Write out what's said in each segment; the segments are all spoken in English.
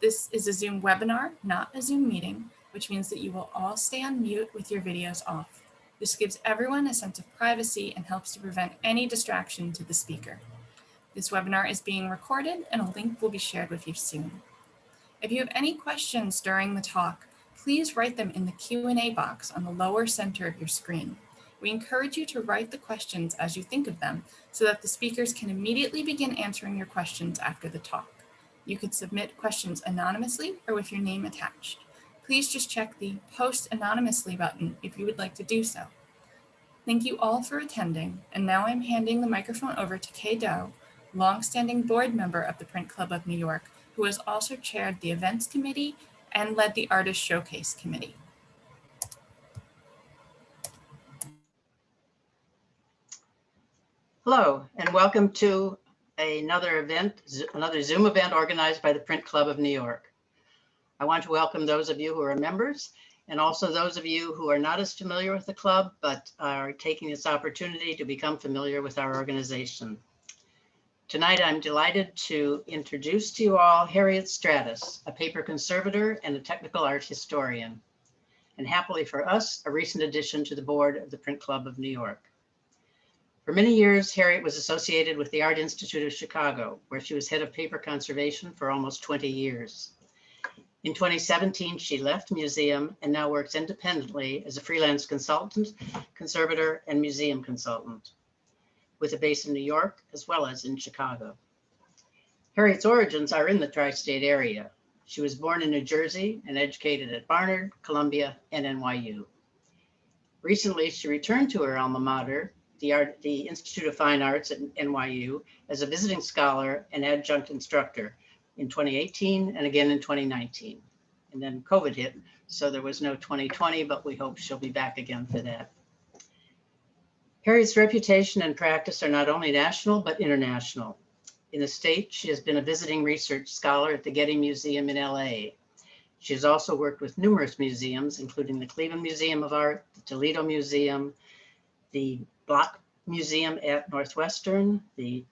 This is a Zoom webinar, not a Zoom meeting, which means that you will all stay on mute with your videos off. This gives everyone a sense of privacy and helps to prevent any distraction to the speaker. This webinar is being recorded and a link will be shared with you soon. If you have any questions during the talk, please write them in the Q&A box on the lower center of your screen. We encourage you to write the questions as you think of them so that the speakers can immediately begin answering your questions after the talk. You can submit questions anonymously or with your name attached. Please just check the Post Anonymously button if you would like to do so. Thank you all for attending, and now I'm handing the microphone over to Kay Doe, longstanding board member of the Print Club of New York, who has also chaired the events committee and led the Artist Showcase Committee. Hello, and welcome to another Zoom event organized by the Print Club of New York. I want to welcome those of you who are members and also those of you who are not as familiar with the club, but are taking this opportunity to become familiar with our organization. Tonight, I'm delighted to introduce to you all Harriet Stratis, a paper conservator and a technical art historian, and happily for us, a recent addition to the board of the Print Club of New York. For many years, Harriet was associated with the Art Institute of Chicago, where she was head of paper conservation for almost 20 years. In 2017, she left museum and now works independently as a freelance consultant, conservator, and museum consultant, with a base in New York as well as in Chicago. Harriet's origins are in the tri-state area. She was born in New Jersey and educated at Barnard, Columbia, and NYU. Recently, she returned to her alma mater, the Institute of Fine Arts at NYU, as a visiting scholar and adjunct instructor in 2018 and again in 2019. And then COVID hit, so there was no 2020, but we hope she'll be back again for that. Harriet's reputation and practice are not only national, but international. In the state, she has been a visiting research scholar at the Getty Museum in LA. She has also worked with numerous museums, including the Cleveland Museum of Art, the Toledo Museum, the Block Museum at Northwestern, the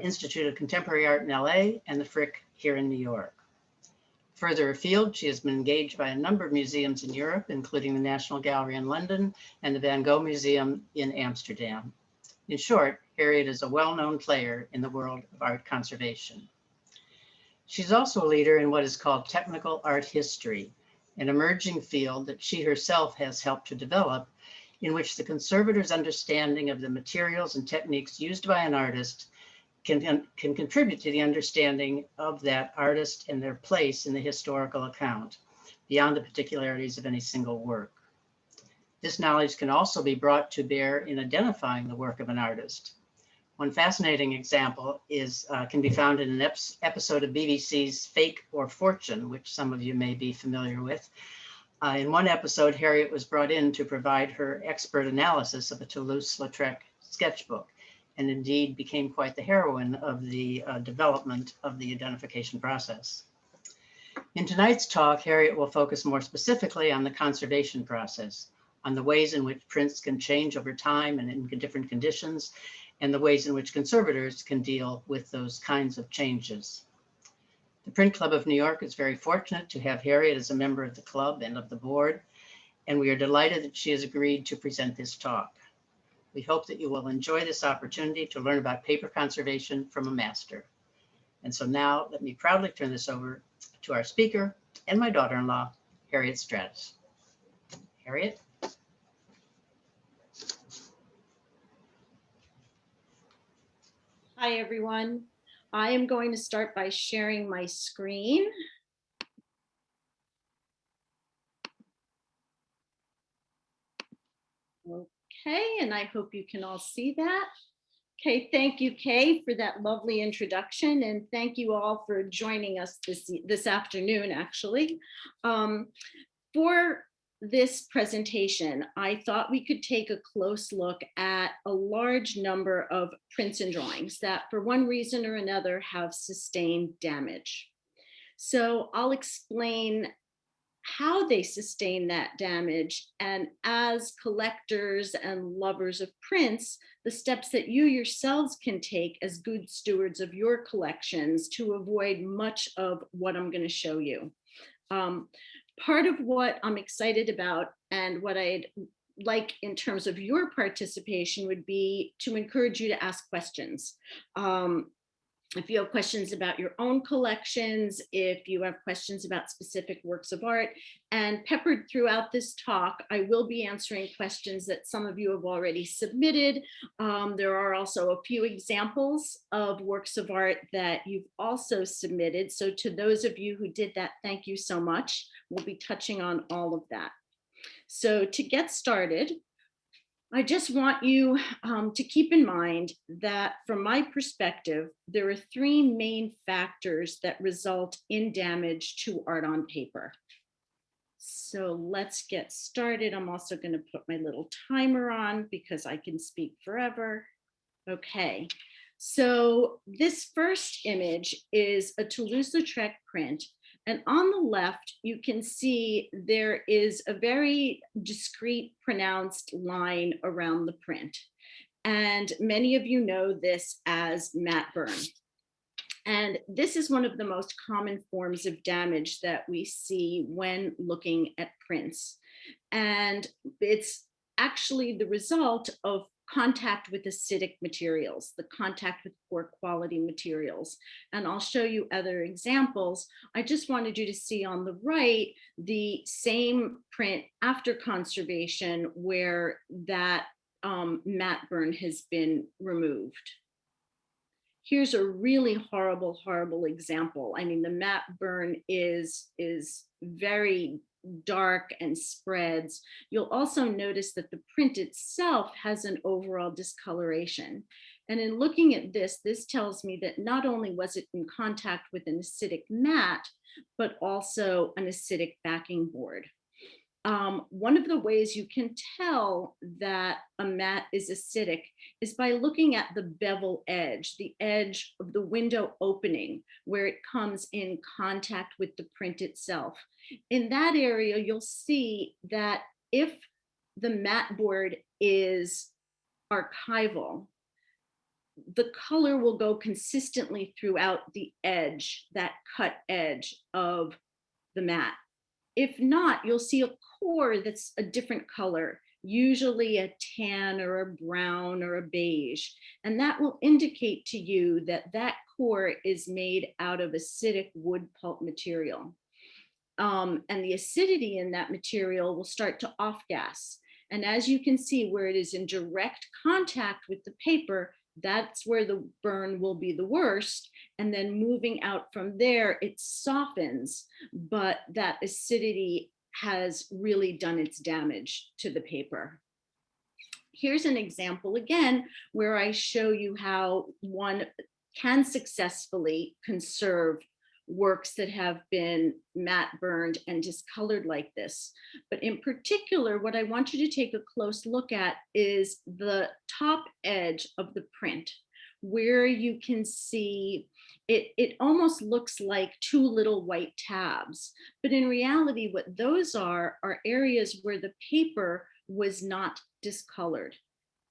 Institute of Contemporary Art in LA, and the Frick here in New York. Further afield, she has been engaged by a number of museums in Europe, including the National Gallery in London and the Van Gogh Museum in Amsterdam. In short, Harriet is a well-known player in the world of art conservation. She's also a leader in what is called technical art history, an emerging field that she herself has helped to develop, in which the conservator's understanding of the materials and techniques used by an artist can contribute to the understanding of that artist and their place in the historical account, beyond the particularities of any single work. This knowledge can also be brought to bear in identifying the work of an artist. One fascinating example can be found in an episode of BBC's Fake or Fortune, which some of you may be familiar with. In one episode, Harriet was brought in to provide her expert analysis of a Toulouse-Lautrec sketchbook, and indeed became quite the heroine of the development of the identification process. In tonight's talk, Harriet will focus more specifically on the conservation process, on the ways in which prints can change over time and in different conditions, and the ways in which conservators can deal with those kinds of changes. The Print Club of New York is very fortunate to have Harriet as a member of the club and of the board, and we are delighted that she has agreed to present this talk. We hope that you will enjoy this opportunity to learn about paper conservation from a master. And so now let me proudly turn this over to our speaker and my daughter-in-law, Harriet Stratus. Harriet. Hi, everyone. I am going to start by sharing my screen. Okay, and I hope you can all see that. Okay, thank you, Kay, for that lovely introduction, and thank you all for joining us this afternoon, actually. For this presentation, I thought we could take a close look at a large number of prints and drawings that, for one reason or another, have sustained damage. So I'll explain how they sustain that damage, and as collectors and lovers of prints, the steps that you yourselves can take as good stewards of your collections to avoid much of what I'm going to show you. Part of what I'm excited about and what I'd like in terms of your participation would be to encourage you to ask questions. If you have questions about your own collections, if you have questions about specific works of art, and peppered throughout this talk, I will be answering questions that some of you have already submitted. There are also a few examples of works of art that you've also submitted. So to those of you who did that, thank you so much. We'll be touching on all of that. So to get started, I just want you to keep in mind that from my perspective, there are three main factors that result in damage to art on paper. So let's get started. I'm also going to put my little timer on because I can speak forever. Okay, so this first image is a Toulouse-Lautrec print. And on the left, you can see there is a very discrete, pronounced line around the print. And many of you know this as matte burn. And this is one of the most common forms of damage that we see when looking at prints. And it's actually the result of contact with acidic materials, the contact with poor quality materials. And I'll show you other examples. I just wanted you to see on the right, the same print after conservation where that matte burn has been removed. Here's a really horrible, horrible example. I mean, the matte burn is very dark and spreads. You'll also notice that the print itself has an overall discoloration. And in looking at this, this tells me that not only was it in contact with an acidic mat, but also an acidic backing board. One of the ways you can tell that a mat is acidic is by looking at the bevel edge, the edge of the window opening where it comes in contact with the print itself. In that area, you'll see that if the mat board is archival, the color will go consistently throughout the edge, that cut edge of the mat. If not, you'll see a core that's a different color, usually a tan or a brown or a beige. And that will indicate to you that that core is made out of acidic wood pulp material. And the acidity in that material will start to off-gas. And as you can see, where it is in direct contact with the paper, that's where the burn will be the worst. And then moving out from there, it softens, but that acidity has really done its damage to the paper. Here's an example again, where I show you how one can successfully conserve works that have been matte burned and discolored like this. But in particular, what I want you to take a close look at is the top edge of the print, where you can see it almost looks like two little white tabs. But in reality, what those are areas where the paper was not discolored.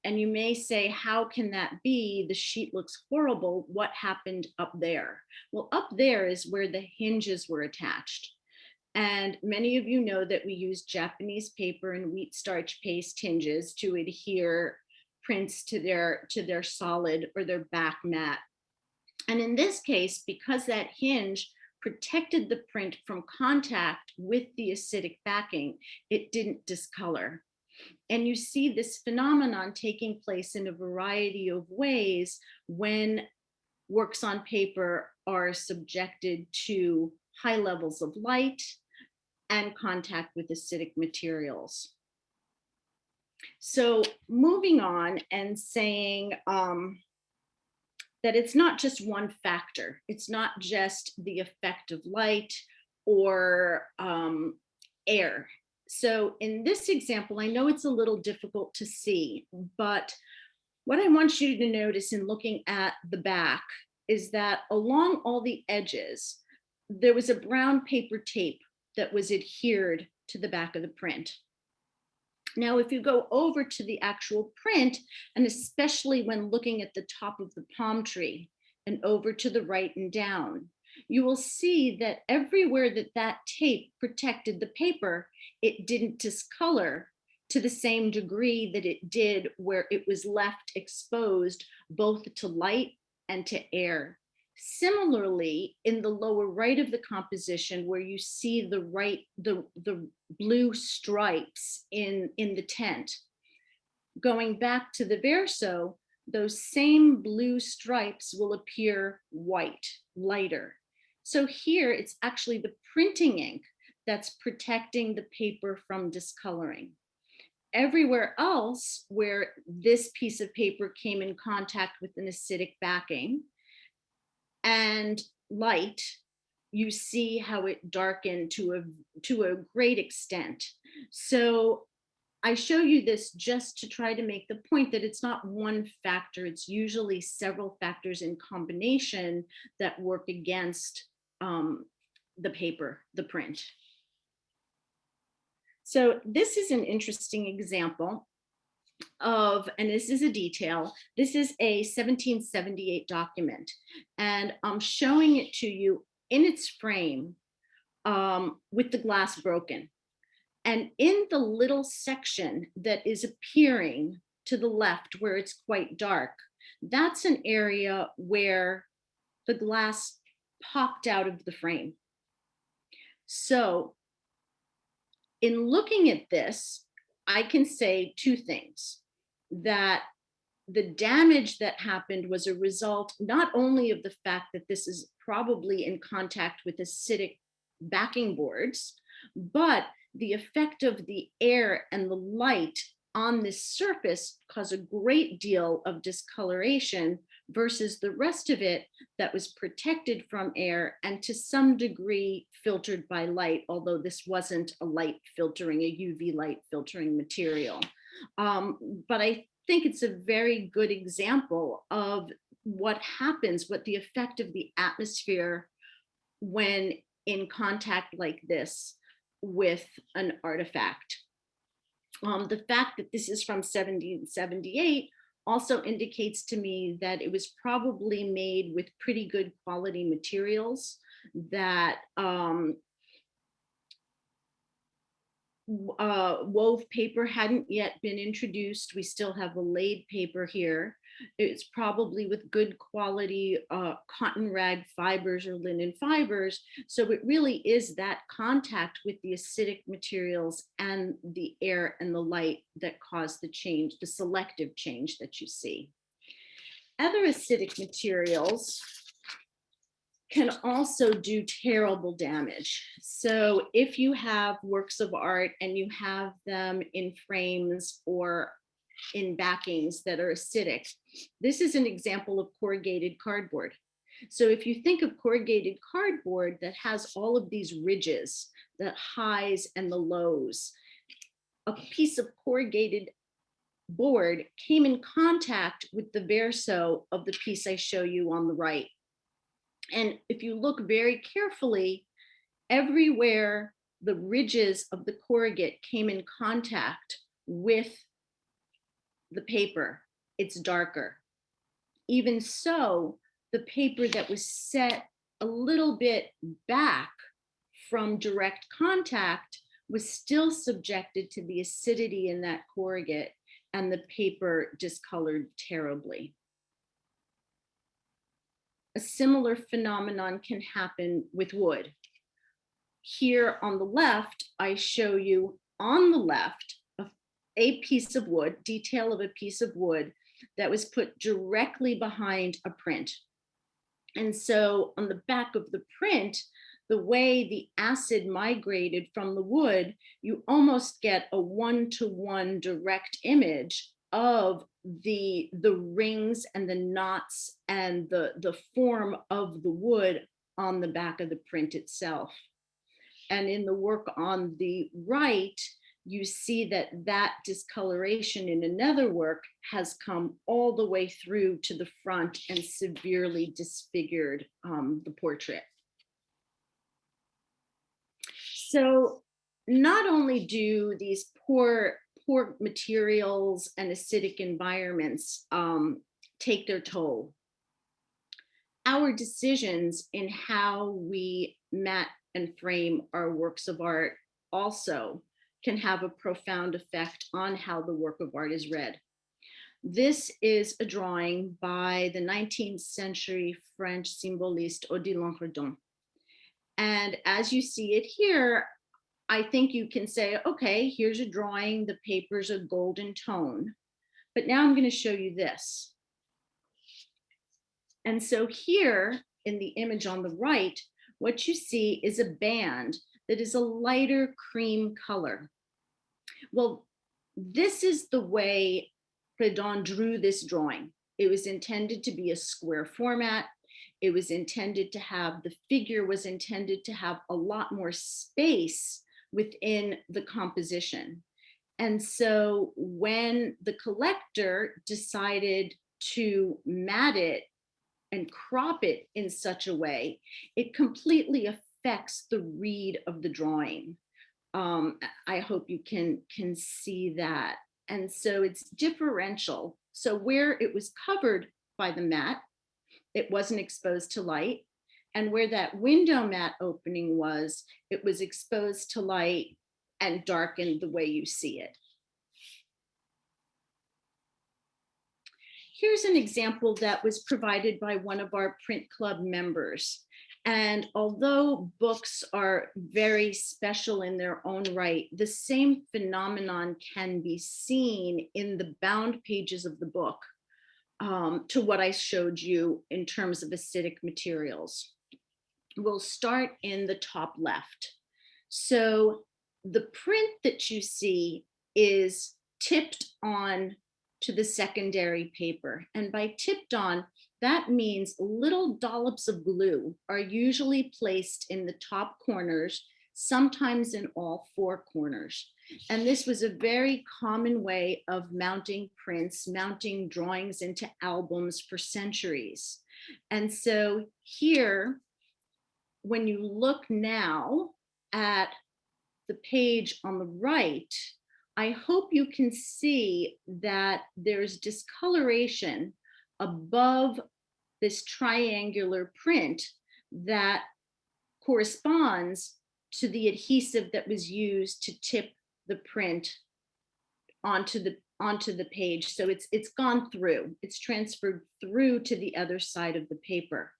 And you may say, how can that be? The sheet looks horrible. What happened up there? Well, up there is where the hinges were attached. And many of you know that we use Japanese paper and wheat starch paste hinges to adhere prints to their solid or their back mat. And in this case, because that hinge protected the print from contact with the acidic backing, it didn't discolor. And you see this phenomenon taking place in a variety of ways when works on paper are subjected to high levels of light and contact with acidic materials. So moving on and saying that it's not just one factor. It's not just the effect of light or air. So in this example, I know it's a little difficult to see, but what I want you to notice in looking at the back is that along all the edges, there was a brown paper tape that was adhered to the back of the print. Now, if you go over to the actual print, and especially when looking at the top of the palm tree and over to the right and down, you will see that everywhere that that tape protected the paper, it didn't discolor to the same degree that it did where it was left exposed both to light and to air. Similarly, in the lower right of the composition, where you see the blue stripes in the tent, going back to the verso, those same blue stripes will appear white, lighter. So here it's actually the printing ink that's protecting the paper from discoloring. Everywhere else where this piece of paper came in contact with an acidic backing and light, you see how it darkened to a great extent. So I show you this just to try to make the point that it's not one factor, it's usually several factors in combination that work against the paper, the print. So this is an interesting example of, and this is a detail, this is a 1778 document, and I'm showing it to you in its frame with the glass broken. And in the little section that is appearing to the left where it's quite dark, that's an area where the glass popped out of the frame. So in looking at this, I can say two things: that the damage that happened was a result not only of the fact that this is probably in contact with acidic backing boards, but the effect of the air and the light on this surface caused a great deal of discoloration versus the rest of it that was protected from air and to some degree filtered by light, although this wasn't a light filtering, a UV light filtering material. But I think it's a very good example of what happens, what the effect of the atmosphere when in contact like this with an artifact. The fact that this is from 1778 also indicates to me that it was probably made with pretty good quality materials, that wove paper hadn't yet been introduced. We still have the laid paper here. It's probably with good quality cotton rag fibers or linen fibers. So it really is that contact with the acidic materials and the air and the light that caused the change, the selective change that you see. Other acidic materials can also do terrible damage. So if you have works of art and you have them in frames or in backings that are acidic, this is an example of corrugated cardboard. So if you think of corrugated cardboard that has all of these ridges, the highs and the lows, a piece of corrugated board came in contact with the verso of the piece I show you on the right. And if you look very carefully, everywhere the ridges of the corrugate came in contact with the paper, it's darker. Even so, the paper that was set a little bit back from direct contact was still subjected to the acidity in that corrugate, and the paper discolored terribly. A similar phenomenon can happen with wood. Here on the left, I show you on the left a piece of wood, detail of a piece of wood that was put directly behind a print. And so on the back of the print, the way the acid migrated from the wood, you almost get a one-to-one direct image of the rings and the knots and the form of the wood on the back of the print itself. And in the work on the right, you see that that discoloration in another work has come all the way through to the front and severely disfigured the portrait. So not only do these poor materials and acidic environments take their toll, our decisions in how we mat and frame our works of art also can have a profound effect on how the work of art is read. This is a drawing by the 19th century French symbolist Odilon Redon. And as you see it here, I think you can say, okay, here's a drawing, the paper's a golden tone. But now I'm going to show you this. And so here in the image on the right, what you see is a band that is a lighter cream color. Well, this is the way Redon drew this drawing. It was intended to be a square format. It was intended to have, the figure was intended to have a lot more space within the composition. And so when the collector decided to mat it and crop it in such a way, it completely affects the read of the drawing. I hope you can see that. And so it's differential. So where it was covered by the mat, it wasn't exposed to light. And where that window mat opening was, it was exposed to light and darkened the way you see it. Here's an example that was provided by one of our print club members. And although books are very special in their own right, the same phenomenon can be seen in the bound pages of the book to what I showed you in terms of acidic materials. We'll start in the top left. So the print that you see is tipped on to the secondary paper. And by tipped on, that means little dollops of glue are usually placed in the top corners, sometimes in all four corners. And this was a very common way of mounting prints, mounting drawings into albums for centuries. And so here, when you look now at the page on the right, I hope you can see that there's discoloration above this triangular print that corresponds to the adhesive that was used to tip the print onto the page. So it's gone through, it's transferred through to the other side of the paper.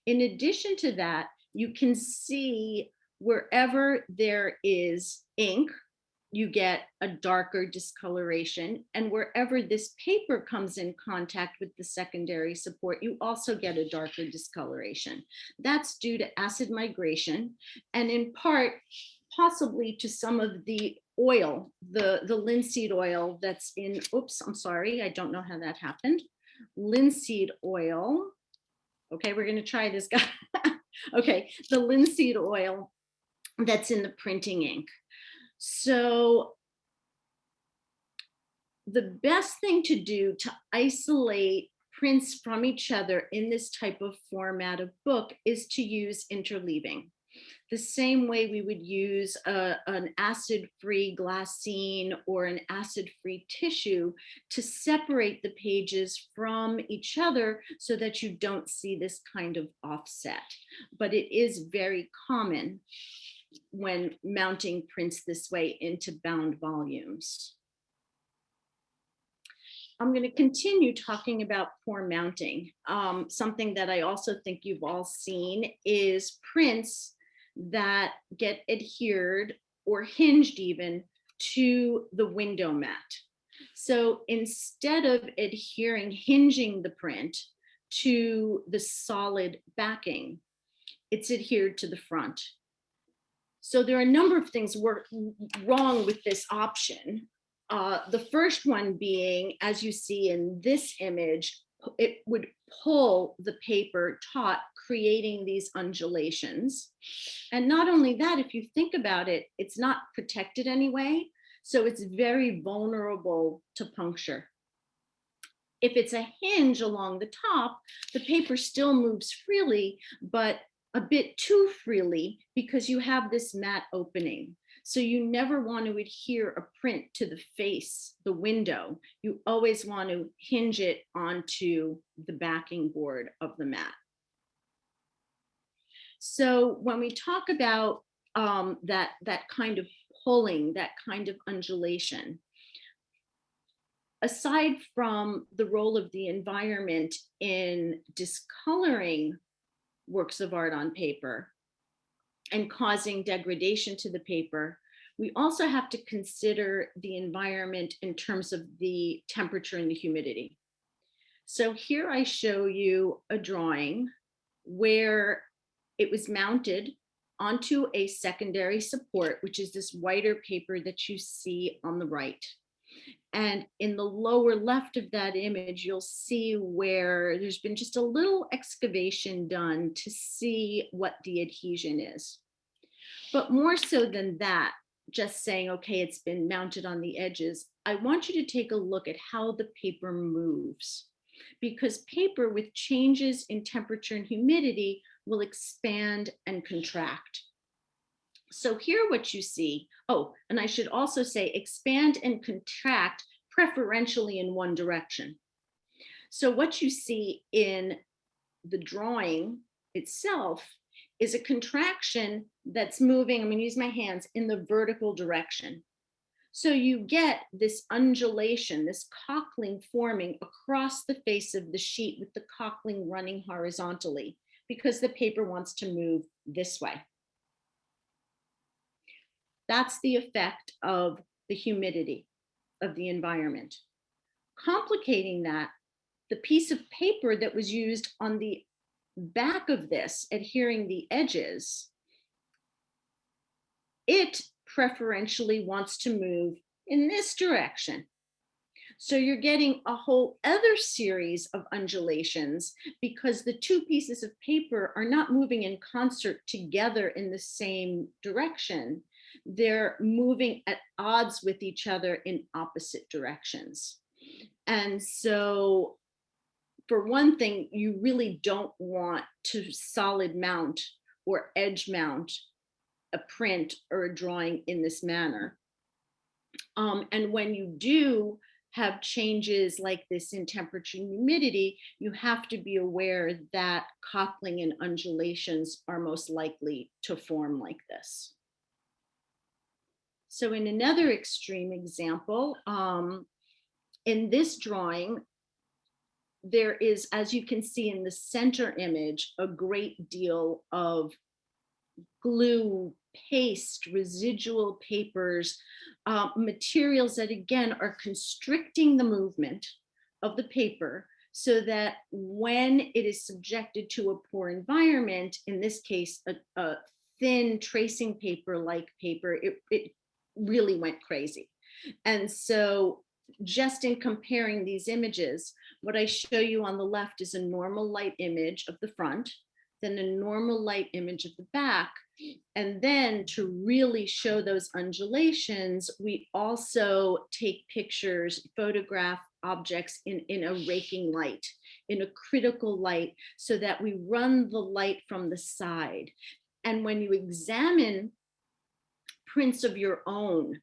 In addition to that, you can see wherever there is ink, you get a darker discoloration. And wherever this paper comes in contact with the secondary support, you also get a darker discoloration. That's due to acid migration, and in part, possibly to some of the oil, the linseed oil that's in, oops, I'm sorry, I don't know how that happened. Linseed oil. Okay, we're gonna try this guy. Okay, the linseed oil that's in the printing ink. So the best thing to do to isolate prints from each other in this type of format of book is to use interleaving. The same way we would use an acid-free glassine or an acid-free tissue to separate the pages from each other so that you don't see this kind of offset. But it is very common when mounting prints this way into bound volumes. I'm going to continue talking about poor mounting. Something that I also think you've all seen is prints that get adhered or hinged even to the window mat. So instead of hinging the print to the solid backing, it's adhered to the front. So there are a number of things wrong with this option. The first one being, as you see in this image, it would pull the paper taut, creating these undulations. And not only that, if you think about it, it's not protected anyway, so it's very vulnerable to puncture. If it's a hinge along the top, the paper still moves freely, but a bit too freely because you have this matte opening. So you never want to adhere a print to the face, the window. You always want to hinge it onto the backing board of the mat. So when we talk about that kind of pulling, that kind of undulation, aside from the role of the environment in discoloring works of art on paper and causing degradation to the paper, we also have to consider the environment in terms of the temperature and the humidity. So here I show you a drawing where it was mounted onto a secondary support, which is this whiter paper that you see on the right. And in the lower left of that image, you'll see where there's been just a little excavation done to see what the adhesion is. But more so than that, just saying, okay, it's been mounted on the edges, I want you to take a look at how the paper moves. Because paper with changes in temperature and humidity will expand and contract. So here what you see, oh, and I should also say expand and contract preferentially in one direction. So what you see in the drawing itself is a contraction that's moving, I'm going to use my hands, in the vertical direction. So you get this undulation, this cockling forming across the face of the sheet with the cockling running horizontally because the paper wants to move this way. That's the effect of the humidity of the environment. Complicating that, the piece of paper that was used on the back of this, adhering the edges, it preferentially wants to move in this direction. So you're getting a whole other series of undulations because the two pieces of paper are not moving in concert together in the same direction. They're moving at odds with each other in opposite directions. And so for one thing, you really don't want to solid mount or edge mount a print or a drawing in this manner. And when you do have changes like this in temperature and humidity, you have to be aware that cockling and undulations are most likely to form like this. So in another extreme example, in this drawing, there is, as you can see in the center image, a great deal of glue, paste, residual papers, materials that again are constricting the movement of the paper so that when it is subjected to a poor environment, in this case, a thin tracing paper like paper, it really went crazy. And so just in comparing these images, what I show you on the left is a normal light image of the front, then a normal light image of the back. And then to really show those undulations, we also take pictures, photograph objects in a raking light, in a critical light, so that we run the light from the side. And when you examine prints of your own,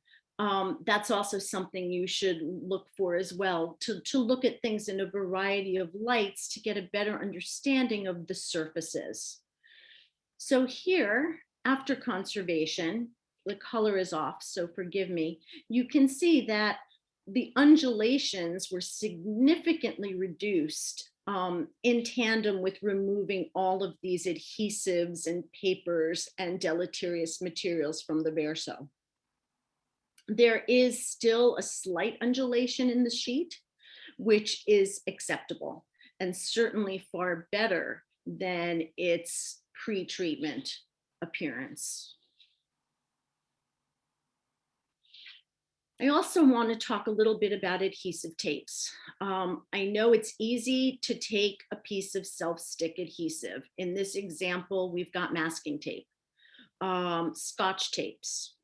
that's also something you should look for as well, to look at things in a variety of lights to get a better understanding of the surfaces. So here, after conservation, the color is off, so forgive me, you can see that the undulations were significantly reduced in tandem with removing all of these adhesives and papers and deleterious materials from the verso. There is still a slight undulation in the sheet, which is acceptable and certainly far better than its pre-treatment appearance. I also want to talk a little bit about adhesive tapes. I know it's easy to take a piece of self-stick adhesive. In this example, we've got masking tape, Scotch tapes.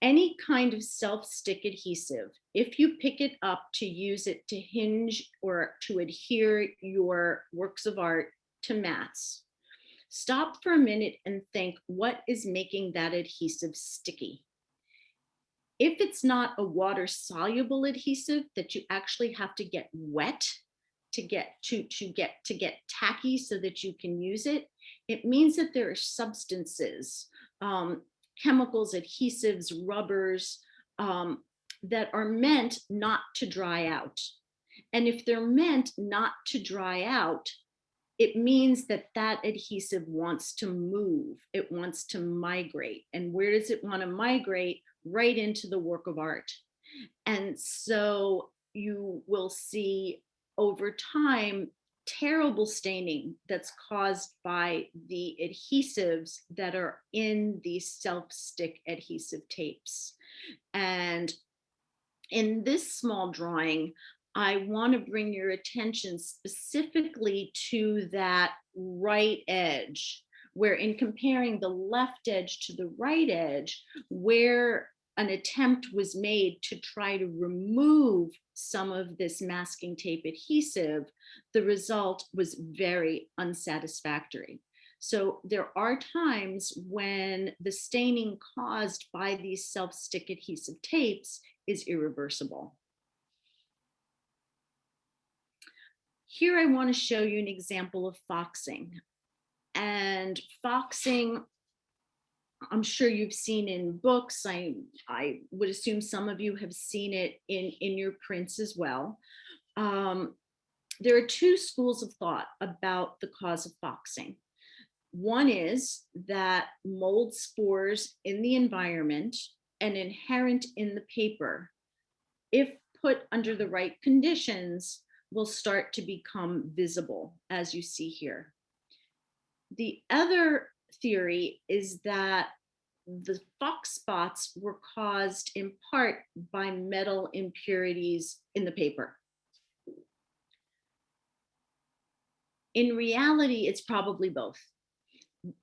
Any kind of self-stick adhesive, if you pick it up to use it to hinge or to adhere your works of art to mats, Stop for a minute and think, what is making that adhesive sticky? If it's not a water soluble adhesive that you actually have to get wet to get tacky so that you can use it, it means that there are substances, chemicals, adhesives, rubbers, that are meant not to dry out. And if they're meant not to dry out, it means that that adhesive wants to move, it wants to migrate. And where does it want to migrate? Right into the work of art. And so you will see over time terrible staining that's caused by the adhesives that are in these self-stick adhesive tapes. And in this small drawing, I want to bring your attention specifically to that right edge, where in comparing the left edge to the right edge, where an attempt was made to try to remove some of this masking tape adhesive, the result was very unsatisfactory. So there are times when the staining caused by these self-stick adhesive tapes is irreversible. Here I want to show you an example of foxing. And foxing, I'm sure you've seen in books. I would assume some of you have seen it in your prints as well. There are two schools of thought about the cause of foxing. One is that mold spores in the environment and inherent in the paper, if put under the right conditions, will start to become visible, as you see here. The other theory is that the fox spots were caused in part by metal impurities in the paper. In reality, it's probably both.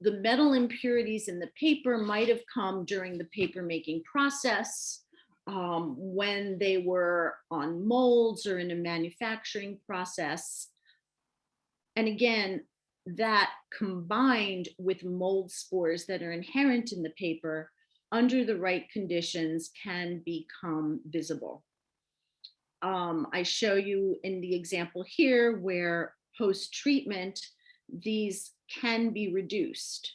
The metal impurities in the paper might have come during the paper making process, when they were on molds or in a manufacturing process. And again, that combined with mold spores that are inherent in the paper, under the right conditions, can become visible. I show you in the example here where post-treatment, these can be reduced.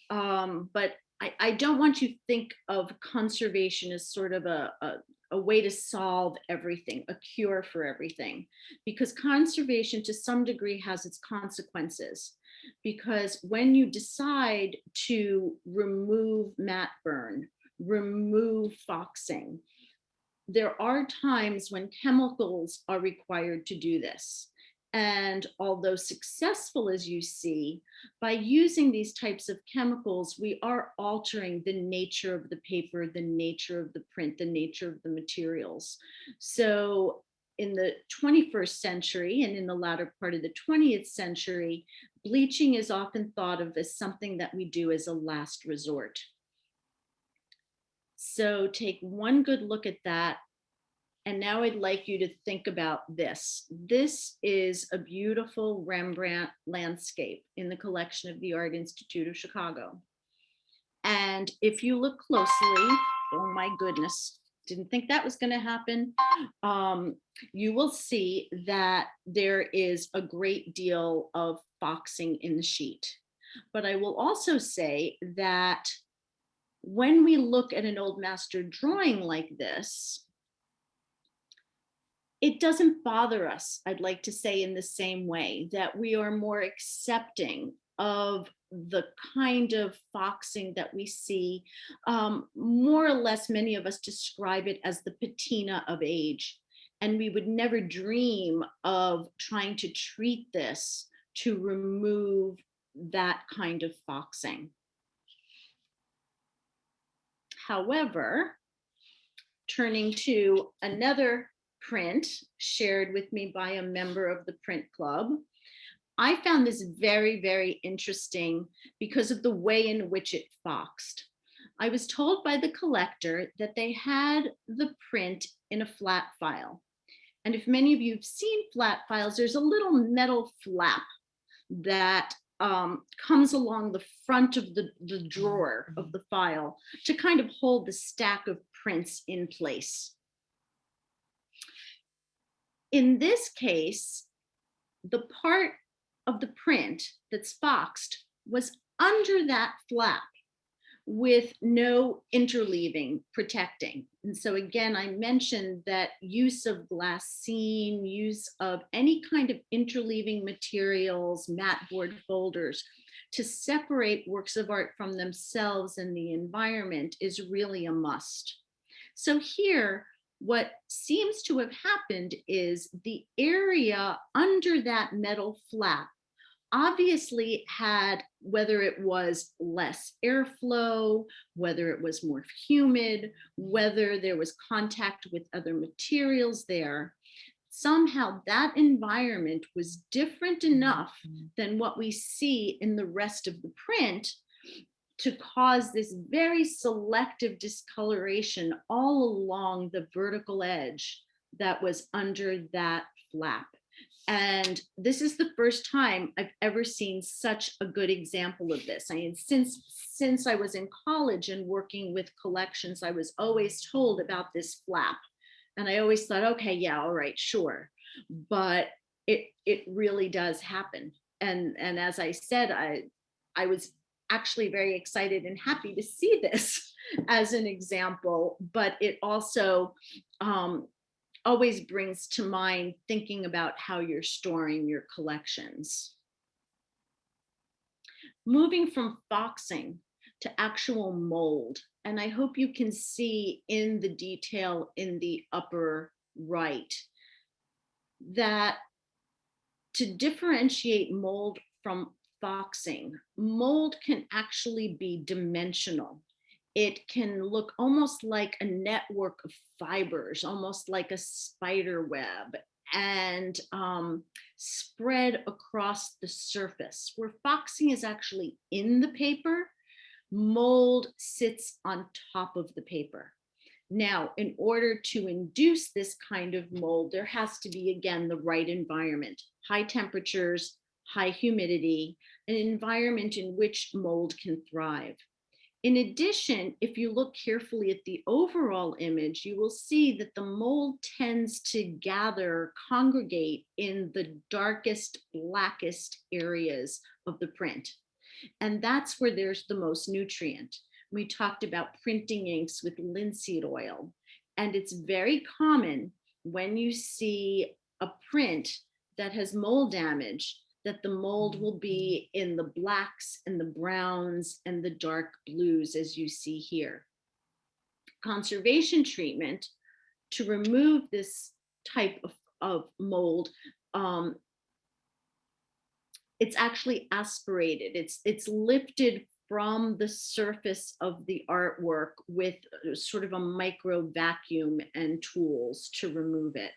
But I don't want you to think of conservation as sort of a way to solve everything, a cure for everything, because conservation to some degree has its consequences. Because when you decide to remove matte burn, remove foxing, there are times when chemicals are required to do this. And although successful, as you see, by using these types of chemicals, we are altering the nature of the paper, the nature of the print, the nature of the materials. So in the 21st century and in the latter part of the 20th century, bleaching is often thought of as something that we do as a last resort. So take one good look at that. And now I'd like you to think about this. This is a beautiful Rembrandt landscape in the collection of the Art Institute of Chicago. And if you look closely, oh my goodness, didn't think that was going to happen. You will see that there is a great deal of foxing in the sheet. But I will also say that when we look at an old master drawing like this, it doesn't bother us, I'd like to say, in the same way that we are more accepting of the kind of foxing that we see. More or less, many of us describe it as the patina of age. And we would never dream of trying to treat this to remove that kind of foxing. However, turning to another print shared with me by a member of the print club, I found this very, very interesting because of the way in which it foxed. I was told by the collector that they had the print in a flat file. And if many of you have seen flat files, there's a little metal flap that comes along the front of the drawer of the file to kind of hold the stack of prints in place. In this case, the part of the print that's boxed was under that flap with no interleaving protecting. And so again, I mentioned that use of glassine, use of any kind of interleaving materials, matte board folders, to separate works of art from themselves and the environment is really a must. So here, what seems to have happened is the area under that metal flap obviously had, whether it was less airflow, whether it was more humid, whether there was contact with other materials there, somehow that environment was different enough than what we see in the rest of the print to cause this very selective discoloration all along the vertical edge that was under that flap. And this is the first time I've ever seen such a good example of this. I mean, since I was in college and working with collections, I was always told about this flap. And I always thought, okay, yeah, all right, sure. But it really does happen. And as I said, I was actually very excited and happy to see this as an example, but it also always brings to mind thinking about how you're storing your collections. Moving from boxing to actual mold, and I hope you can see in the detail in the upper right that to differentiate mold from boxing, mold can actually be dimensional. It can look almost like a network of fibers, almost like a spider web, and spread across the surface. Where boxing is actually in the paper, mold sits on top of the paper. Now, in order to induce this kind of mold, there has to be, again, the right environment, high temperatures, high humidity, an environment in which mold can thrive. In addition, if you look carefully at the overall image, you will see that the mold tends to gather, congregate in the darkest, blackest areas of the print. And that's where there's the most nutrient. We talked about printing inks with linseed oil, and it's very common when you see a print that has mold damage that the mold will be in the blacks and the browns and the dark blues, as you see here. Conservation treatment to remove this type of mold, it's actually aspirated. It's lifted from the surface of the artwork with sort of a micro vacuum and tools to remove it.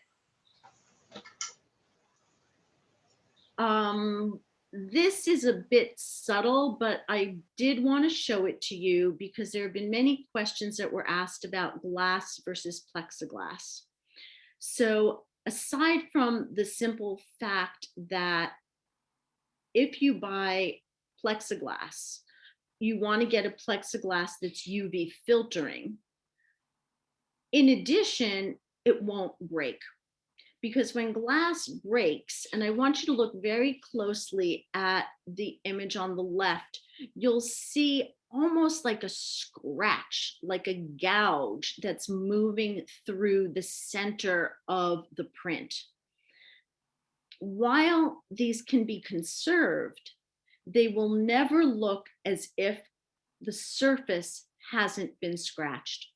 This is a bit subtle, but I did want to show it to you because there have been many questions that were asked about glass versus plexiglass. So aside from the simple fact that if you buy plexiglass, you want to get a plexiglass that's UV filtering. In addition, it won't break. Because when glass breaks, and I want you to look very closely at the image on the left, you'll see almost like a scratch, like a gouge that's moving through the center of the print. While these can be conserved, they will never look as if the surface hasn't been scratched.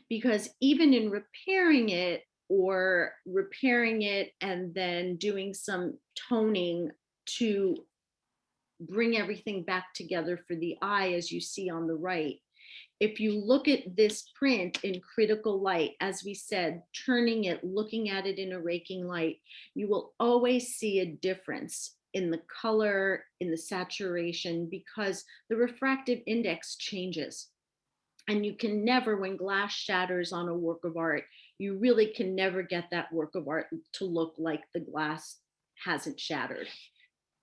Because even in repairing it, or repairing it and then doing some toning to bring everything back together for the eye, as you see on the right. If you look at this print in critical light, as we said, turning it, looking at it in a raking light, you will always see a difference in the color, in the saturation, because the refractive index changes. And you can never, when glass shatters on a work of art, you really can never get that work of art to look like the glass hasn't shattered.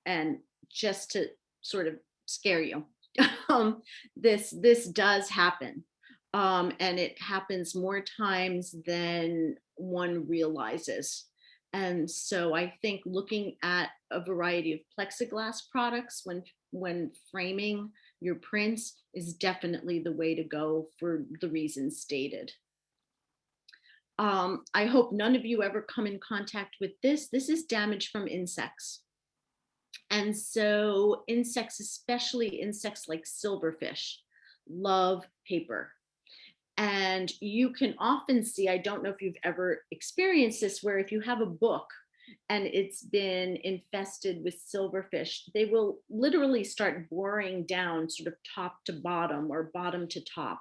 And just to sort of scare you. This does happen. And it happens more times than one realizes. And so I think looking at a variety of plexiglass products when framing your prints is definitely the way to go for the reasons stated. I hope none of you ever come in contact with this. This is damage from insects. And so insects, especially insects like silverfish, love paper. And you can often see, I don't know if you've ever experienced this, where if you have a book and it's been infested with silverfish, they will literally start boring down sort of top to bottom or bottom to top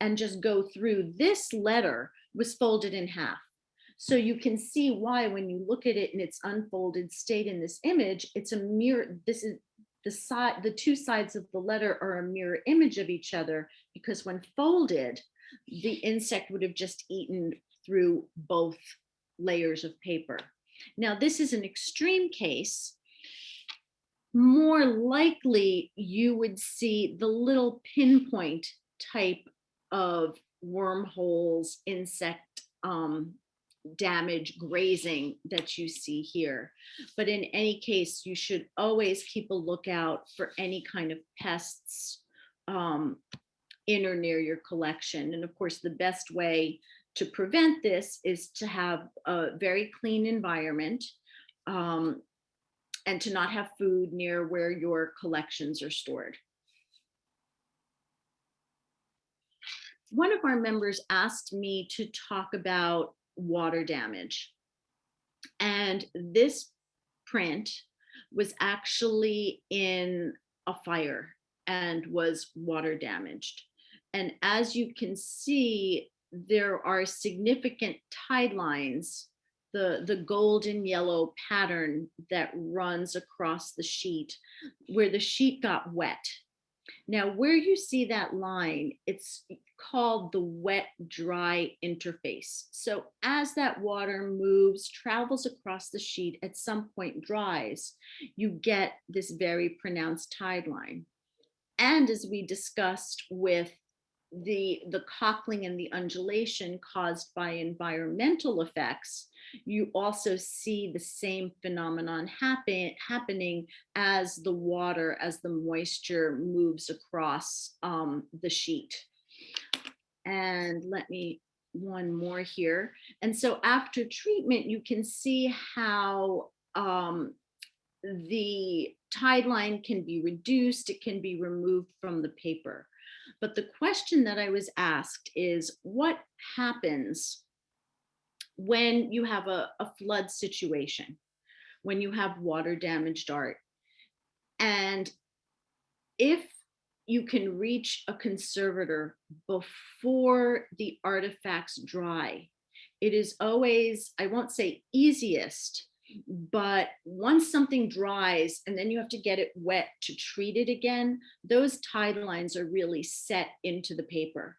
and just go through. This letter was folded in half. So you can see why when you look at it in its unfolded state in this image, it's a mirror. This is the two sides of the letter are a mirror image of each other, because when folded, the insect would have just eaten through both layers of paper. Now, this is an extreme case. More likely, you would see the little pinpoint type of wormholes, insect damage, grazing that you see here. But in any case, you should always keep a lookout for any kind of pests in or near your collection. And of course, the best way to prevent this is to have a very clean environment and to not have food near where your collections are stored. One of our members asked me to talk about water damage. And this print was actually in a fire and was water damaged. And as you can see, there are significant tide lines, the golden yellow pattern that runs across the sheet where the sheet got wet. Now, where you see that line, it's called the wet-dry interface. So as that water moves, travels across the sheet, at some point dries, you get this very pronounced tide line. And as we discussed with the cockling and the undulation caused by environmental effects, you also see the same phenomenon happening as the water, as the moisture moves across the sheet. And let me, one more here. And so after treatment, you can see how the tide line can be reduced, it can be removed from the paper. But the question that I was asked is, what happens when you have a flood situation, when you have water damaged art? And if you can reach a conservator before the artifacts dry, it is always, I won't say easiest, but once something dries and then you have to get it wet to treat it again, those tide lines are really set into the paper.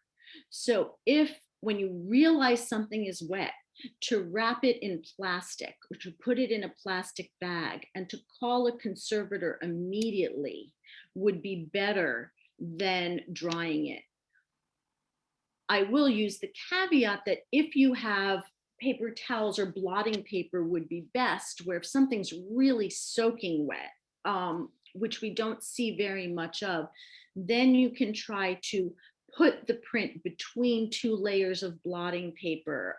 So if, when you realize something is wet, to wrap it in plastic or to put it in a plastic bag and to call a conservator immediately would be better than drying it. I will use the caveat that if you have paper towels or blotting paper would be best, where if something's really soaking wet, which we don't see very much of, then you can try to put the print between two layers of blotting paper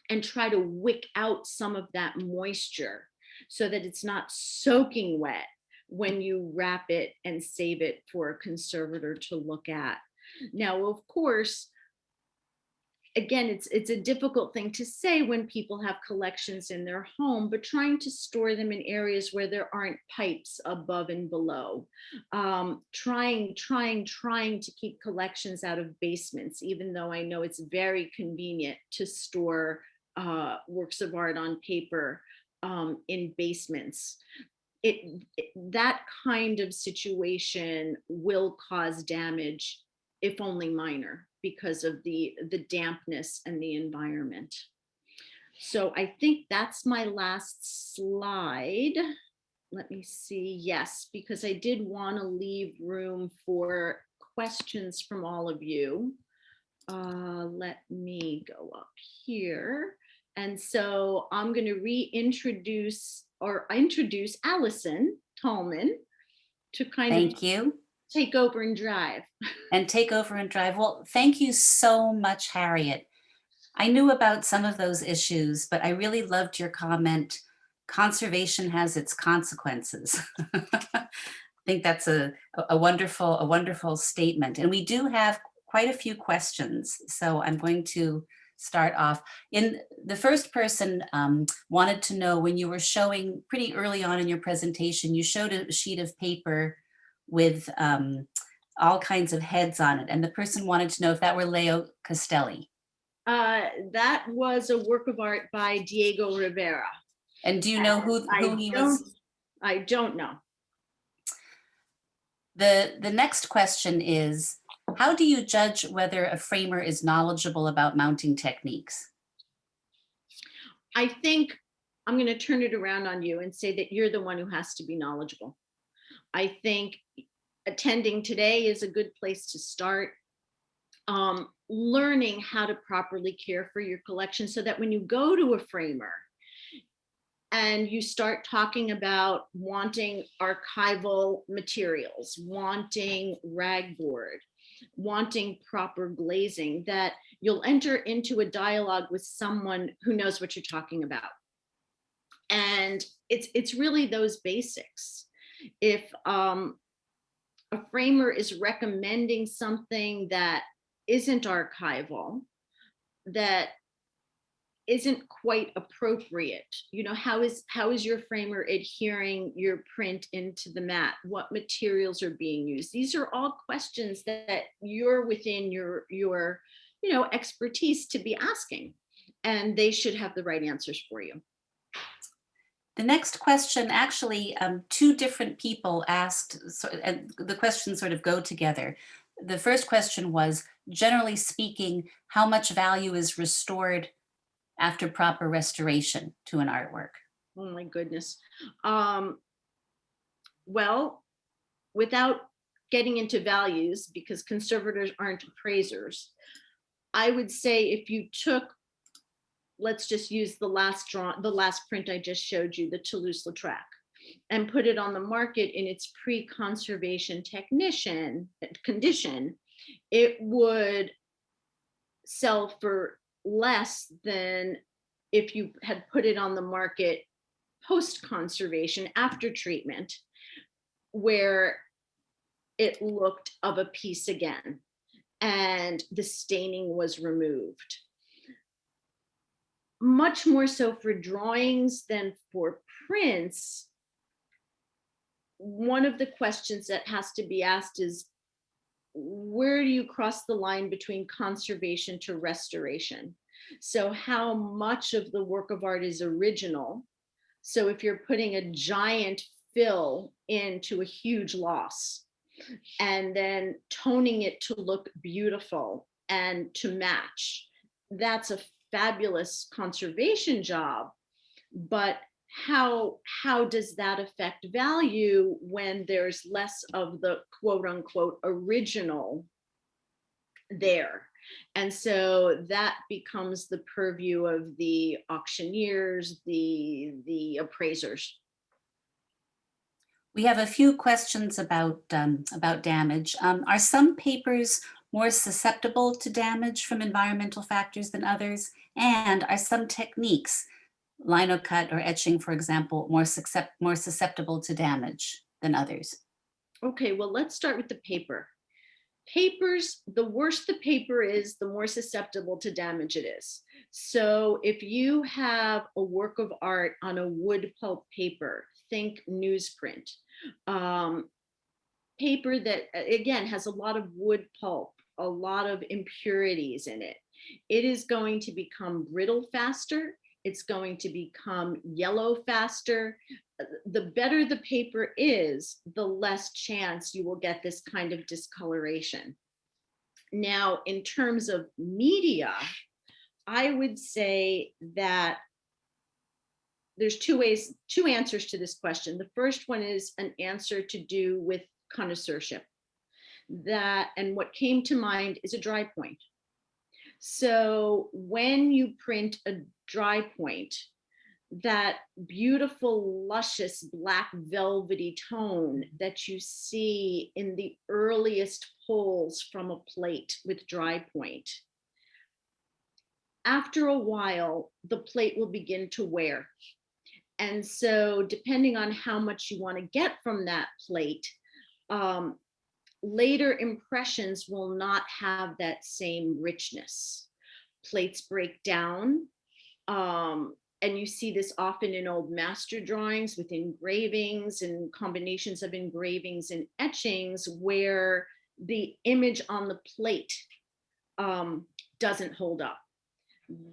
and try to wick out some of that moisture so that it's not soaking wet when you wrap it and save it for a conservator to look at. Now, of course, again, it's a difficult thing to say when people have collections in their home, but trying to store them in areas where there aren't pipes above and below. Trying to keep collections out of basements, even though I know it's very convenient to store works of art on paper in basements. That kind of situation will cause damage, if only minor, because of the dampness and the environment. So I think that's my last slide. let me see. Yes, because I did want to leave room for questions from all of you. Let me go up here. And so I'm going to reintroduce or introduce Allison Tallman to kind of Thank you. take over and drive. And take over and drive. Well, thank you so much, Harriet. I knew about some of those issues, but I really loved your comment. Conservation has its consequences. I think that's a wonderful statement. And we do have quite a few questions. So I'm going to start off. In the first person wanted to know, when you were showing pretty early on in your presentation, you showed a sheet of paper with all kinds of heads on it. And the person wanted to know if that were Leo Castelli. That was a work of art by Diego Rivera. And do you know who he was? I don't know. The next question is, how do you judge whether a framer is knowledgeable about mounting techniques? I think I'm going to turn it around on you and say that you're the one who has to be knowledgeable. I think attending today is a good place to start. Learning how to properly care for your collection so that when you go to a framer and you start talking about wanting archival materials, wanting ragboard, wanting proper glazing, that you'll enter into a dialogue with someone who knows what you're talking about. And it's really those basics. If a framer is recommending something that isn't archival, that isn't quite appropriate, you know, how is your framer adhering your print into the mat? What materials are being used? These are all questions that you're within your you know, expertise to be asking, and they should have the right answers for you. The next question, actually, two different people asked, and the questions sort of go together. The first question was, generally speaking, how much value is restored after proper restoration to an artwork? Oh my goodness. Well, without getting into values, because conservators aren't appraisers, I would say if you took, let's just use the last print I just showed you, the Toulouse-Lautrec, and put it on the market in its pre-conservation condition, it would sell for less than if you had put it on the market post-conservation, after treatment, where it looked of a piece again and the staining was removed. Much more so for drawings than for prints. One of the questions that has to be asked is, where do you cross the line between conservation to restoration? So how much of the work of art is original? So if you're putting a giant fill into a huge loss and then toning it to look beautiful and to match, that's a fabulous conservation job. But how does that affect value when there's less of the quote unquote original there? And so that becomes the purview of the auctioneers, the appraisers. We have a few questions about damage. Are some papers more susceptible to damage from environmental factors than others? And are some techniques, linocut or etching, for example, more susceptible to damage than others? Okay, well, let's start with the paper. Papers, the worse the paper is, the more susceptible to damage it is. So if you have a work of art on a wood pulp paper, think newsprint, paper that, again, has a lot of wood pulp, a lot of impurities in it, it is going to become brittle faster. It's going to become yellow faster. The better the paper is, the less chance you will get this kind of discoloration. Now, in terms of media, I would say that there's two answers to this question. The first one is an answer to do with connoisseurship. And what came to mind is a dry point. So when you print a dry point, that beautiful, luscious, black, velvety tone that you see in the earliest pulls from a plate with dry point, after a while, the plate will begin to wear. And so depending on how much you want to get from that plate, later impressions will not have that same richness. Plates break down, and you see this often in old master drawings with engravings and combinations of engravings and etchings where the image on the plate doesn't hold up.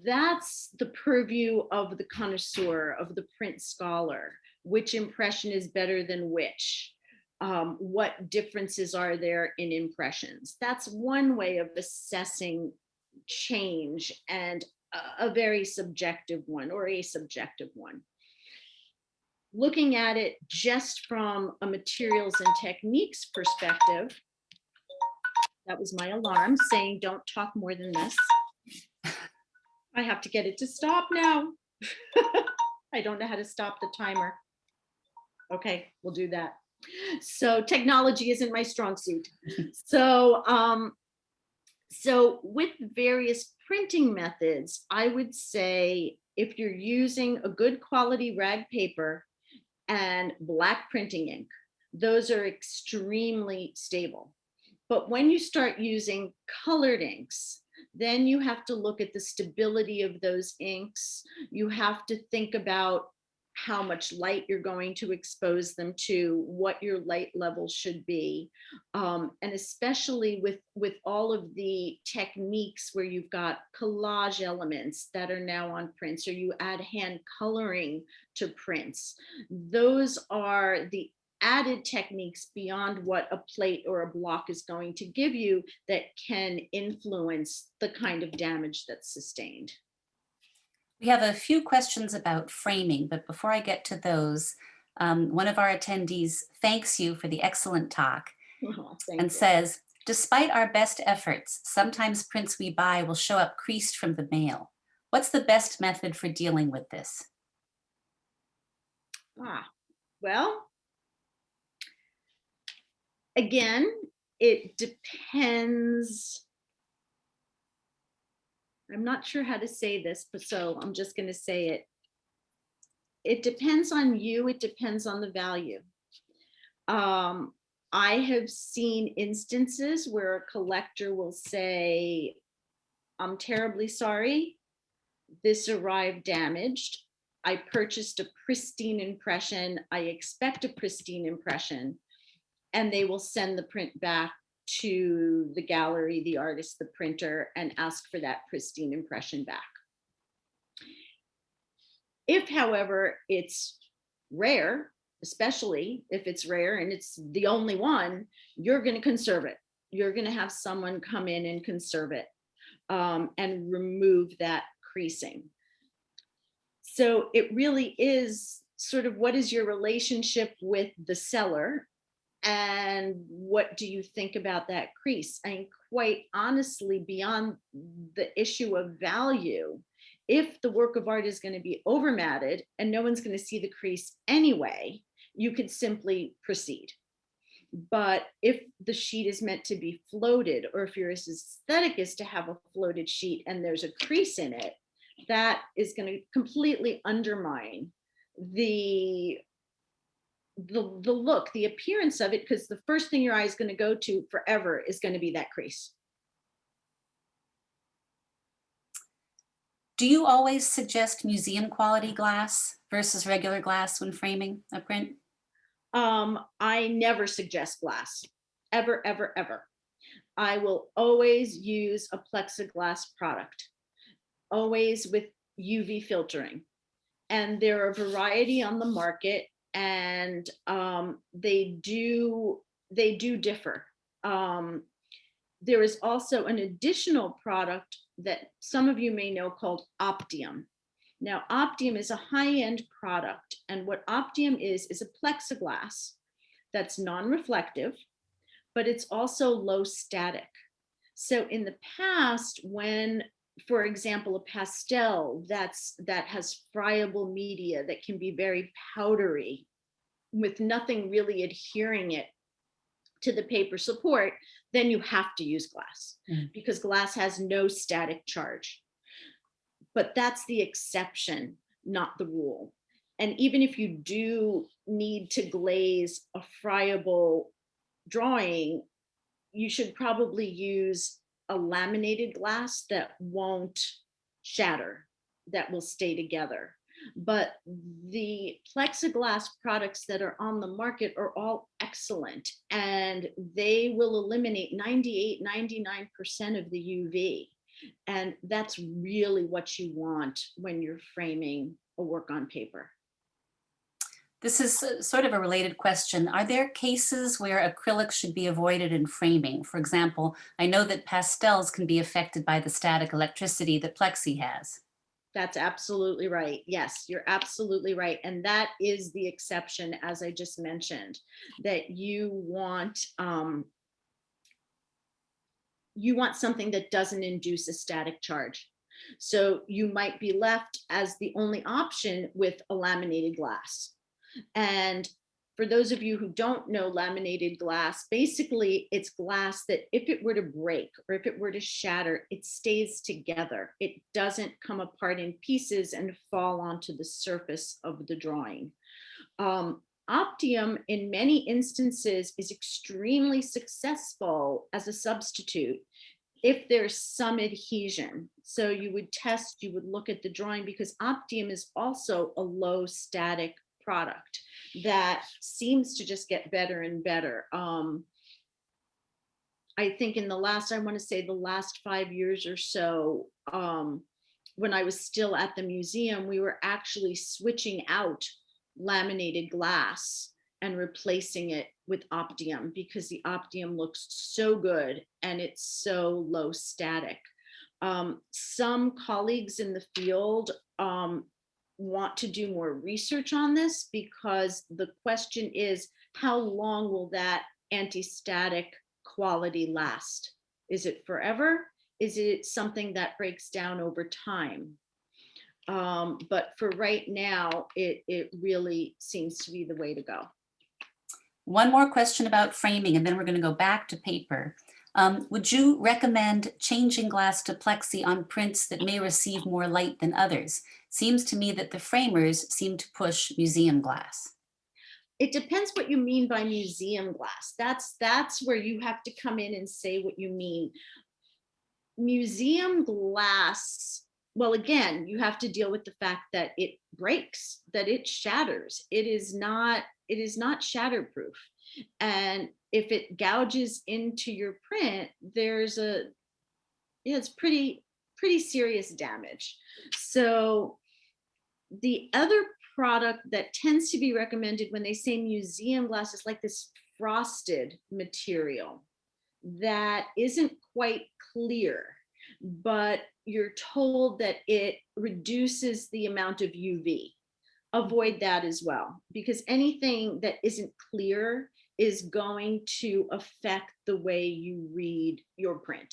That's the purview of the connoisseur, of the print scholar. Which impression is better than which? What differences are there in impressions? That's one way of assessing change, and a very subjective one, or a subjective one. Looking at it just from a materials and techniques perspective, that was my alarm saying don't talk more than this. I have to get it to stop now. I don't know how to stop the timer. Okay, we'll do that. So technology isn't my strong suit. So with various printing methods, I would say if you're using a good quality rag paper and black printing ink, those are extremely stable. But when you start using colored inks, then you have to look at the stability of those inks. You have to think about how much light you're going to expose them to, what your light level should be. And especially with all of the techniques where you've got collage elements that are now on prints, or you add hand coloring to prints. Those are the added techniques beyond what a plate or a block is going to give you that can influence the kind of damage that's sustained. We have a few questions about framing, but before I get to those, one of our attendees thanks you for the excellent talk and says, despite our best efforts, sometimes prints we buy will show up creased from the mail. What's the best method for dealing with this? Well, again, it depends. I'm not sure how to say this, but so I'm just going to say it. It depends on you. It depends on the value. I have seen instances where a collector will say, I'm terribly sorry. This arrived damaged. I purchased a pristine impression. I expect a pristine impression. And they will send the print back to the gallery, the artist, the printer, and ask for that pristine impression back. If, however, it's rare, especially if it's rare and it's the only one, you're going to conserve it. You're going to have someone come in and conserve it and remove that creasing. So it really is sort of, what is your relationship with the seller? And what do you think about that crease? And quite honestly, beyond the issue of value, if the work of art is going to be overmatted and no one's going to see the crease anyway, you could simply proceed. But if the sheet is meant to be floated, or if your aesthetic is to have a floated sheet and there's a crease in it, that is going to completely undermine the look, the appearance of it, because the first thing your eye is going to go to forever is going to be that crease. Do you always suggest museum quality glass versus regular glass when framing a print? I never suggest glass, ever, ever, ever. I will always use a plexiglass product, always with UV filtering. And there are a variety on the market, and they do differ. There is also an additional product that some of you may know called Optium. Now, Optium is a high-end product, and what Optium is a plexiglass that's non-reflective, but it's also low static. So in the past, when, for example, a pastel that has friable media that can be very powdery with nothing really adhering it to the paper support, then you have to use glass because glass has no static charge. But that's the exception, not the rule. And even if you do need to glaze a friable drawing, you should probably use a laminated glass that won't shatter, that will stay together. But the plexiglass products that are on the market are all excellent, and they will eliminate 98, 99% of the UV. And that's really what you want when you're framing a work on paper. This is sort of a related question. Are there cases where acrylics should be avoided in framing? For example, I know that pastels can be affected by the static electricity that Plexi has. That's absolutely right. Yes, you're absolutely right. And that is the exception, as I just mentioned, that you want something that doesn't induce a static charge. So you might be left as the only option with a laminated glass. And for those of you who don't know laminated glass, basically it's glass that if it were to break or if it were to shatter, it stays together. It doesn't come apart in pieces and fall onto the surface of the drawing. Optium, in many instances, is extremely successful as a substitute if there's some adhesion. So you would test, you would look at the drawing, because Optium is also a low static product that seems to just get better and better. I think in the last 5 years or so, when I was still at the museum, we were actually switching out laminated glass and replacing it with Optium, because the Optium looks so good and it's so low static. Some colleagues in the field want to do more research on this, because the question is, how long will that anti-static quality last? Is it forever? Is it something that breaks down over time? But for right now, it really seems to be the way to go. One more question about framing, and then we're going to go back to paper. Would you recommend changing glass to Plexi on prints that may receive more light than others? Seems to me that the framers seem to push museum glass. It depends what you mean by museum glass. That's where you have to come in and say what you mean. Museum glass, well, again, you have to deal with the fact that it breaks, that it shatters. It is not shatterproof. And if it gouges into your print, it's pretty serious damage. So the other product that tends to be recommended when they say museum glass is like this frosted material that isn't quite clear, but you're told that it reduces the amount of UV. Avoid that as well, because anything that isn't clear is going to affect the way you read your print.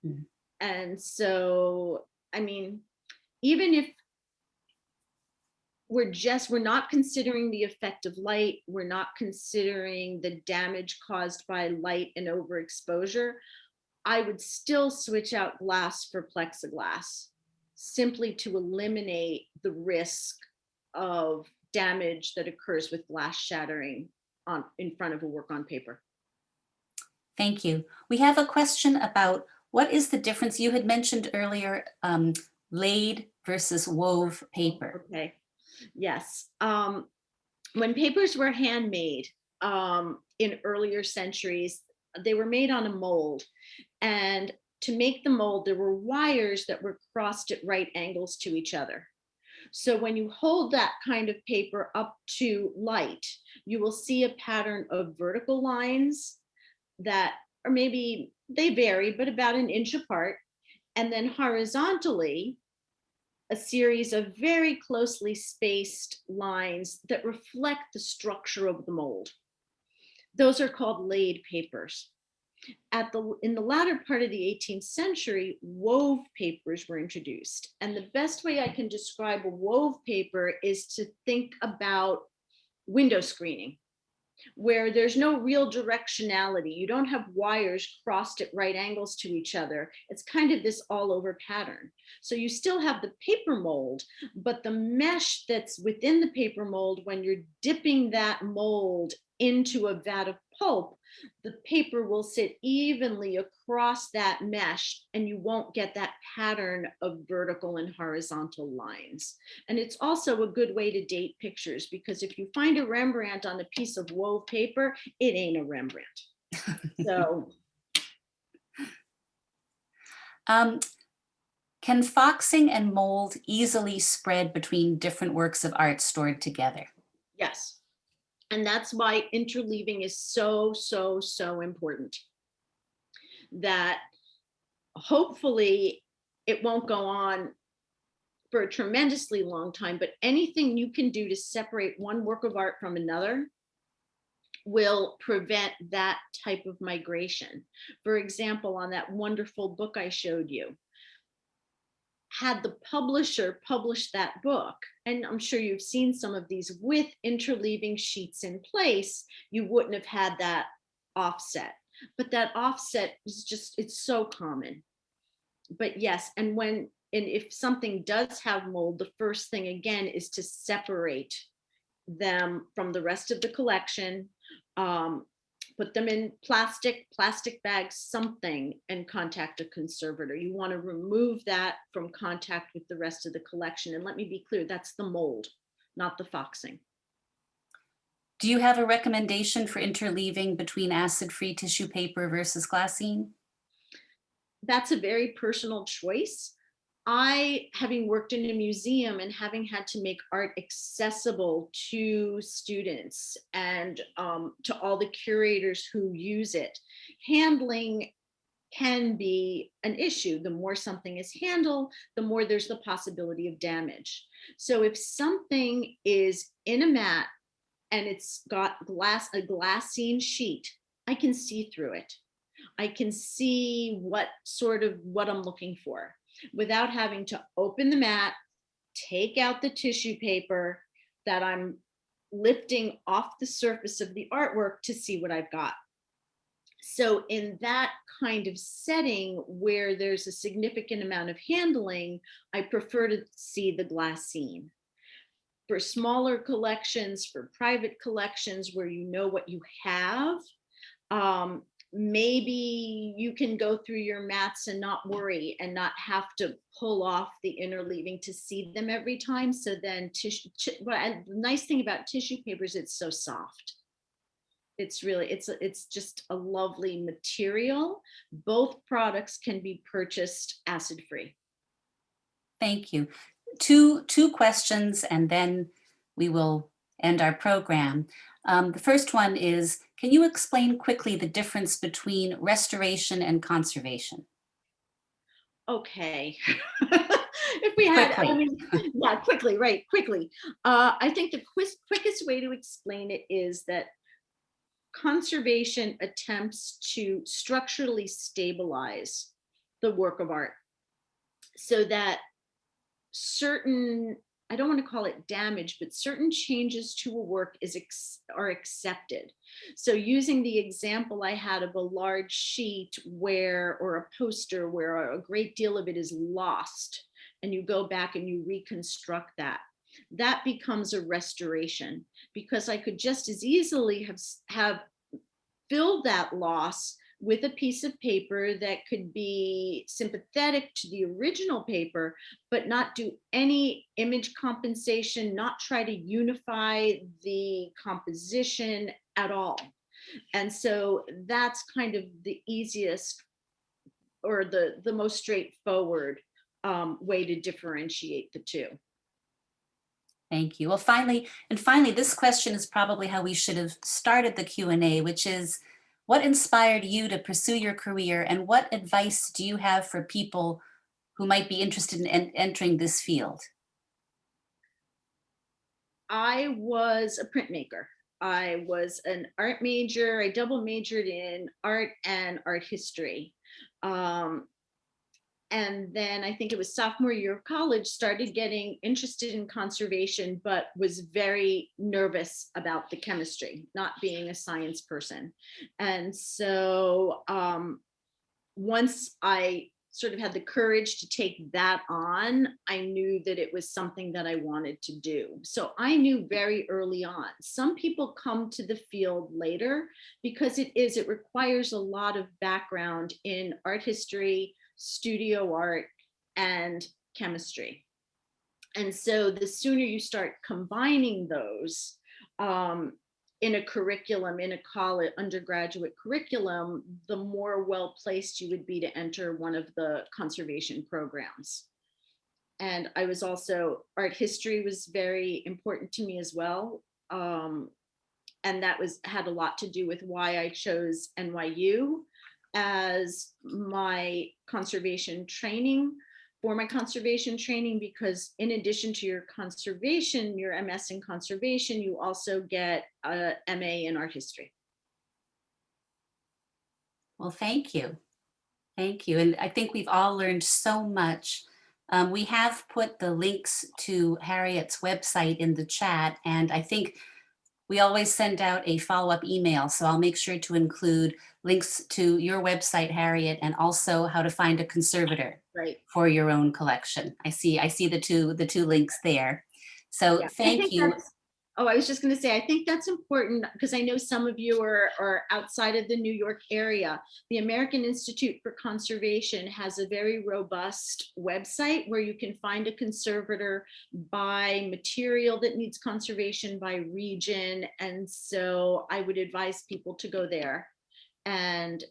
Mm-hmm. And so, I mean, even if we're not considering the effect of light, we're not considering the damage caused by light and overexposure, I would still switch out glass for plexiglass, simply to eliminate the risk of damage that occurs with glass shattering in front of a work on paper. Thank you. We have a question about what is the difference? You had mentioned earlier laid versus wove paper. Okay. Yes. When papers were handmade in earlier centuries, they were made on a mold. And to make the mold, there were wires that were crossed at right angles to each other. So when you hold that kind of paper up to light, you will see a pattern of vertical lines that are maybe, they vary, but about an inch apart. And then horizontally, a series of very closely spaced lines that reflect the structure of the mold. Those are called laid papers. In the latter part of the 18th century, wove papers were introduced. And the best way I can describe a wove paper is to think about window screening, where there's no real directionality. You don't have wires crossed at right angles to each other. It's kind of this all over pattern. So you still have the paper mold, but the mesh that's within the paper mold, when you're dipping that mold into a vat of pulp, the paper will sit evenly across that mesh and you won't get that pattern of vertical and horizontal lines. And it's also a good way to date pictures, because if you find a Rembrandt on a piece of wove paper, it ain't a Rembrandt. So. Can foxing and mold easily spread between different works of art stored together? Yes. And that's why interleaving is so, so, so important. That hopefully it won't go on for a tremendously long time, but anything you can do to separate one work of art from another will prevent that type of migration. For example, on that wonderful book I showed you, had the publisher published that book, and I'm sure you've seen some of these with interleaving sheets in place, you wouldn't have had that offset. But that offset is just, it's so common. But yes, and if something does have mold, the first thing again is to separate them from the rest of the collection. Put them in plastic bags, something, and contact a conservator. You want to remove that from contact with the rest of the collection. And let me be clear, that's the mold, not the foxing. Do you have a recommendation for interleaving between acid-free tissue paper versus glassine? That's a very personal choice. Having worked in a museum and having had to make art accessible to students and to all the curators who use it, handling can be an issue. The more something is handled, the more there's the possibility of damage. So if something is in a mat and it's got a glassine sheet, I can see through it. I can see what I'm looking for, without having to open the mat, take out the tissue paper that I'm lifting off the surface of the artwork to see what I've got. So in that kind of setting where there's a significant amount of handling, I prefer to see the glassine. For smaller collections, for private collections where you know what you have, maybe you can go through your mats and not worry and not have to pull off the interleaving to see them every time. So then the nice thing about tissue paper is it's so soft. It's really, it's just a lovely material. Both products can be purchased acid-free. Thank you. Two questions, and then we will end our program. The first one is, can you explain quickly the difference between restoration and conservation? Okay. If we had, quickly. I think the quickest way to explain it is that conservation attempts to structurally stabilize the work of art so that certain, I don't want to call it damage, but certain changes to a work are accepted. So using the example I had of a large sheet or a poster where a great deal of it is lost, and you go back and you reconstruct that becomes a restoration, because I could just as easily have filled that loss with a piece of paper that could be sympathetic to the original paper, but not do any image compensation, not try to unify the composition at all. And so that's kind of the easiest or the most straightforward way to differentiate the two. Thank you. Well, finally, this question is probably how we should have started the Q&A, which is, what inspired you to pursue your career, and what advice do you have for people who might be interested in entering this field? I was a printmaker. I was an art major. I double majored in art and art history. And then I think it was sophomore year of college, started getting interested in conservation, but was very nervous about the chemistry, not being a science person. And so once I sort of had the courage to take that on, I knew that it was something that I wanted to do. So I knew very early on. Some people come to the field later because it requires a lot of background in art history, studio art, and chemistry. And so the sooner you start combining those in a curriculum, in a college undergraduate curriculum, the more well-placed you would be to enter one of the conservation programs. And I was also, art history was very important to me as well. And that had a lot to do with why I chose NYU as my conservation training, because in addition to your conservation, your MS in conservation, you also get a MA in art history. Well, thank you. Thank you. And I think we've all learned so much. We have put the links to Harriet's website in the chat, and I think we always send out a follow-up email. So I'll make sure to include links to your website, Harriet, and also how to find a conservator for your own collection. I see the two links there. So yeah, thank you. I was just going to say, I think that's important because I know some of you are outside of the New York area. The American Institute for Conservation has a very robust website where you can find a conservator by material that needs conservation, by region. And so I would advise people to go there and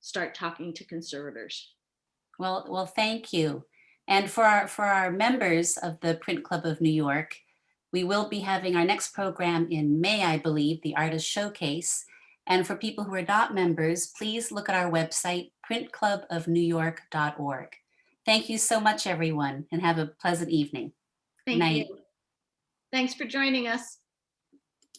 start talking to conservators. Well, thank you. And for our members of the Print Club of New York, we will be having our next program in May, I believe, the Artist Showcase. And for people who are not members, please look at our website, printclubofnewyork.org. Thank you so much, everyone, and have a pleasant evening. Thank you. Thanks for joining us.